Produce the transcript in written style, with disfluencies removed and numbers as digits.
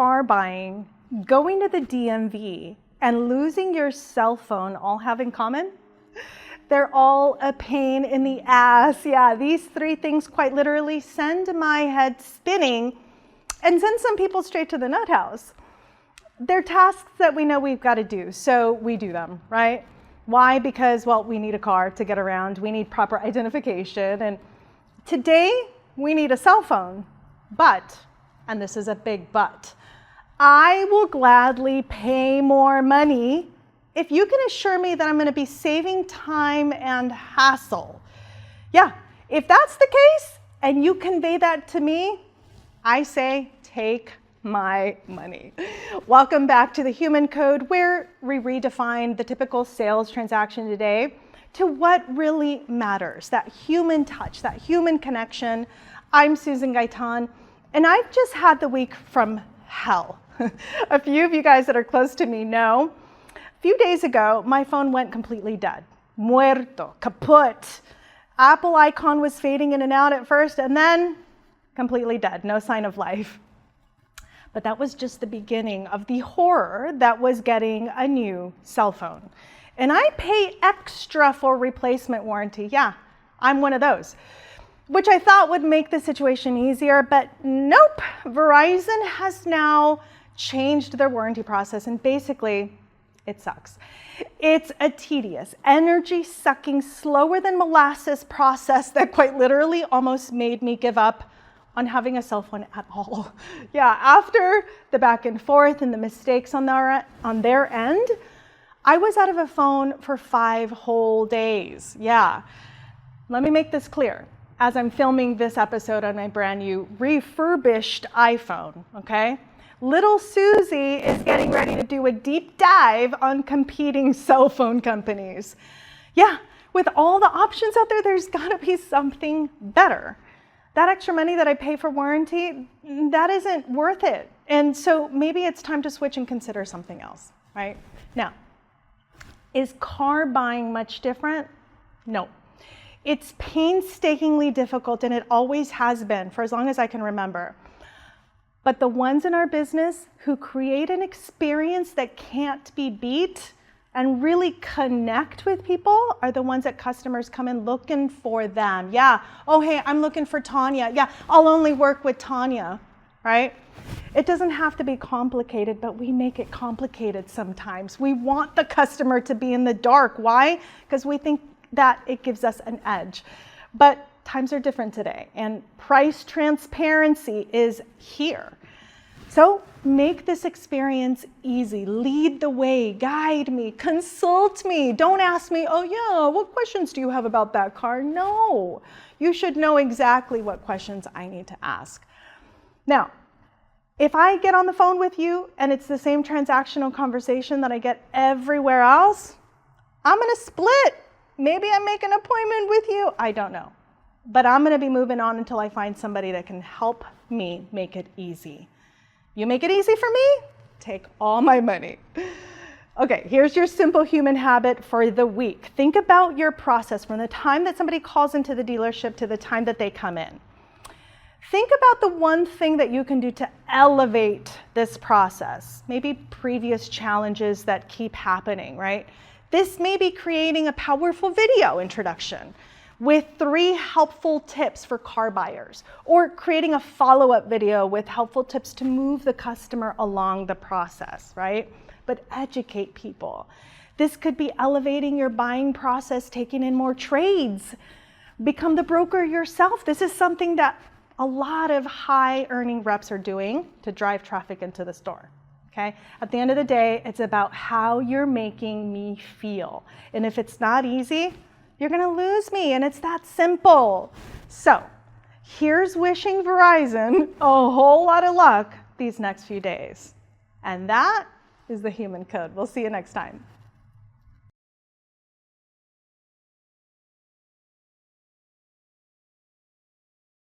car buying, going to the DMV, and losing your cell phone all have in common? They're all a pain in the ass. Yeah, these three things quite literally send my head spinning and send some people straight to the nut house. They're tasks that we know we've got to do, so we do them, right? Why? Because, well, we need a car to get around. We need proper identification. And today, we need a cell phone. But, and this is a big but, I will gladly pay more money if you can assure me that I'm going to be saving time and hassle. Yeah, if that's the case and you convey that to me, I say take my money. Welcome back to the Human Code, where we redefine the typical sales transaction today to what really matters, that human touch, that human connection. I'm Susan Gaytan, and I've just had the week from hell. A few of you guys that are close to me know. A few days ago, my phone went completely dead. Muerto, kaput. Apple icon was fading in and out at first, and then completely dead, no sign of life. But that was just the beginning of the horror that was getting a new cell phone. And I pay extra for replacement warranty. Yeah, I'm one of those, which I thought would make the situation easier, but nope. Verizon has now changed their warranty process, and basically, it sucks. It's a tedious, energy-sucking, slower than molasses process that quite literally almost made me give up on having a cell phone at all. Yeah, after the back and forth and the mistakes on their end, I was out of a phone for 5 whole days. Yeah, let me make this clear. As I'm filming this episode on my brand new refurbished iPhone, okay? Little Susie is getting ready to do a deep dive on competing cell phone companies. Yeah, with all the options out there, there's gotta be something better. That extra money that I pay for warranty, that isn't worth it. And so maybe it's time to switch and consider something else, right? Now, is car buying much different? No. It's painstakingly difficult, and it always has been for as long as I can remember. But the ones in our business who create an experience that can't be beat and really connect with people are the ones that customers come in looking for them. Yeah, oh hey, I'm looking for Tanya. Yeah, I'll only work with Tanya, right? It doesn't have to be complicated, but we make it complicated sometimes. We want the customer to be in the dark. Why? Because we think that it gives us an edge. But times are different today, and price transparency is here. So make this experience easy. Lead the way, guide me, consult me. Don't ask me, oh yeah, what questions do you have about that car? No, you should know exactly what questions I need to ask. Now, if I get on the phone with you and it's the same transactional conversation that I get everywhere else, I'm gonna split. Maybe I make an appointment with you, I don't know. But I'm gonna be moving on until I find somebody that can help me make it easy. You make it easy for me, take all my money. Okay, here's your simple human habit for the week. Think about your process from the time that somebody calls into the dealership to the time that they come in. Think about the one thing that you can do to elevate this process. Maybe previous challenges that keep happening, right? This may be creating a powerful video introduction with 3 helpful tips for car buyers, or creating a follow-up video with helpful tips to move the customer along the process, right? But educate people. This could be elevating your buying process, taking in more trades, become the broker yourself. This is something that a lot of high-earning reps are doing to drive traffic into the store. Okay? At the end of the day, it's about how you're making me feel. And if it's not easy, you're gonna lose me, and it's that simple. So, here's wishing Verizon a whole lot of luck these next few days. And that is the Human Code. We'll see you next time.